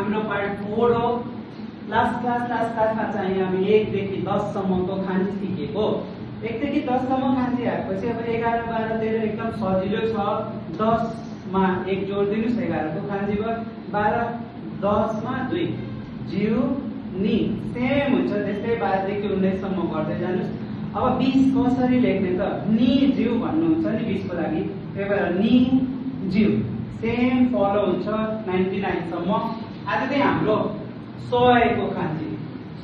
हाम्रो पार्ट 4 हो। लास्ट क्लासमा चाहिँ हामी 1 देखि 10 सम्मको खान्जी सिकेको। 1 देखि 10 सम्म खान्जी आएपछि अब 11 12 13 एकदम सजिलो छ। 10 मा 1 जोड दिनुस् 11 को खान्जी भयो। 12 10 मा 2 जिउ नि सेम हुन्छ। त्यस्तै 12 देखि 19 सम्म गर्दै जानुस्। अब 20 कसरी लेख्ने त? नि जिउ भन्नुहुन्छ नि 20 को लागि। त्यही भएर नि जिउ सेम फलो हुन्छ 99 सम्म। आज चाहिँ हाम्रो 100 को खान्जी।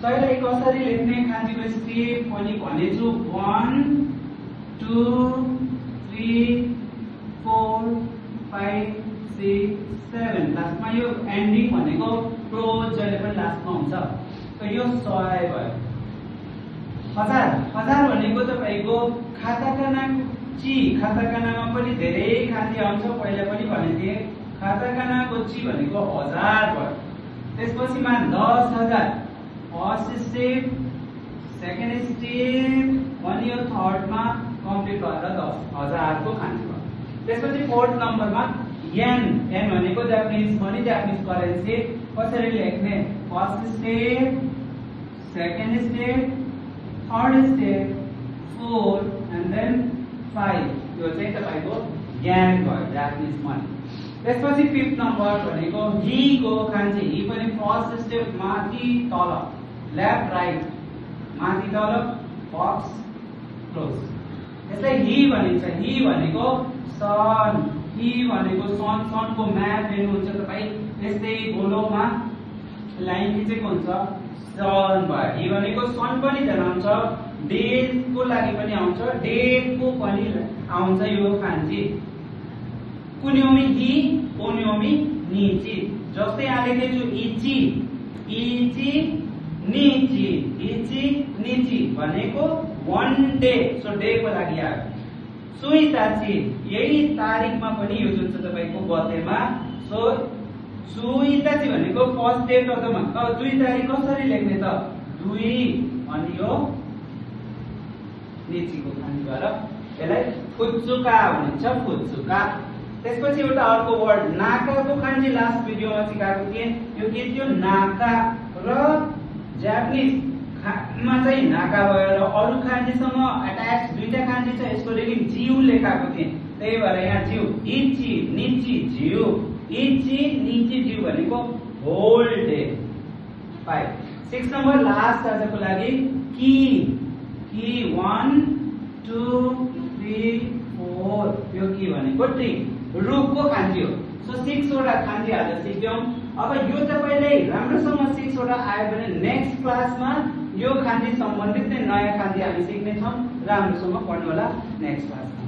100 लाई कसरी लेख्ने खान्जीको स्टेप पनि भनेछु। 1 2 3 4 5 6 7। लास्टमा यो एन्डिङ भनेको क्लोज जहिले पनि लास्टमा हुन्छ। त यो 100 भयो। 1000 भनेको तपाईको खाताकानामा पनि धेरै खान्जी आउँछ। पहिला पनि भनेको थिएँ खाताकानाको ची भनेको 1000 भयो। त्यसपछि मा 10000 फर्स्ट स्टेप, सेकेन्ड स्टेप अनि यो थर्ड मा कम्प्लिट गरेर 10000 को खान्जी भयो। त्यसपछि फोर्थ नम्बरमा येन भनेको जापानिज मनी, जापानिज करेन्सी। कसरी लेख्ने? First step, second step, third step, 4 and then 5। यो चाहिँ तपाईको येन भयो, जापानिज मनी। त्यसपछि फिफ्थ नम्बर भनेको ही को खान्जी। ही पनि फर्स्ट स्टेप माथि तल, लेफ्ट राइट, माथि तल, बक्स क्लोज। यसलाई ही भनिन्छ। ही भनेको सन। ही भनेको सन को म्याप हेर्नुहुन्छ तपाई। यस्तै गोलोमा लाइन खिचेको हुन्छ, सन भयो। ही भनेको सन पनि जनाउँछ, डेट को लागि पनि आउँछ, डेट को पनि आउँछ यो खान्जी। कुन्योमी ही, ओन्योमी निची। जस्तै यहाँ लेखेछु इची, इची निची, इची निची भनेको 1 डे। सो डे को लागि आयो। सुइताची यही तारिखमा पनि यो जुन छ तपाईको गतेमा। सो सुइताची भनेको first date of the month. अब 2 तारिख कसरी लेख्ने त? 2 अनि यो निचीको खान्जी भएर यसलाई फुत्सुका भनिन्छ, फुत्सुका। त्यसपछि एउटा अर्को वर्ड नाकाको खान्जी लास्ट भिडियोमा सिकाएको थिएँ। यो के थियो? नाका। र जापानिज मा चाहिँ नाका भयो र अरु खान्जीसँग अट्याच दुईटा खान्जी छ। यसको रिडिङ जिउ लेखाएको थिएँ। त्यही भएर यहाँ जिउ, इची निची जिउ, इची निची जिउ भनेको होल डे। 5 6 नम्बर लास्ट आजको लागि की। की 1 2 3 4। यो की भनेको ट्री, रुखको खान्जी हो। सो 6 वटा खान्जी आज सिक्यौं। अब यो तपाईले राम्रोसँग 6 वटा आयो भने नेक्स्ट क्लासमा यो खान्जी सम्बन्धित नै नयाँ खान्जी हामी सिक्ने छौं। राम्रोसँग पढ्नु होला नेक्स्ट क्लासमा।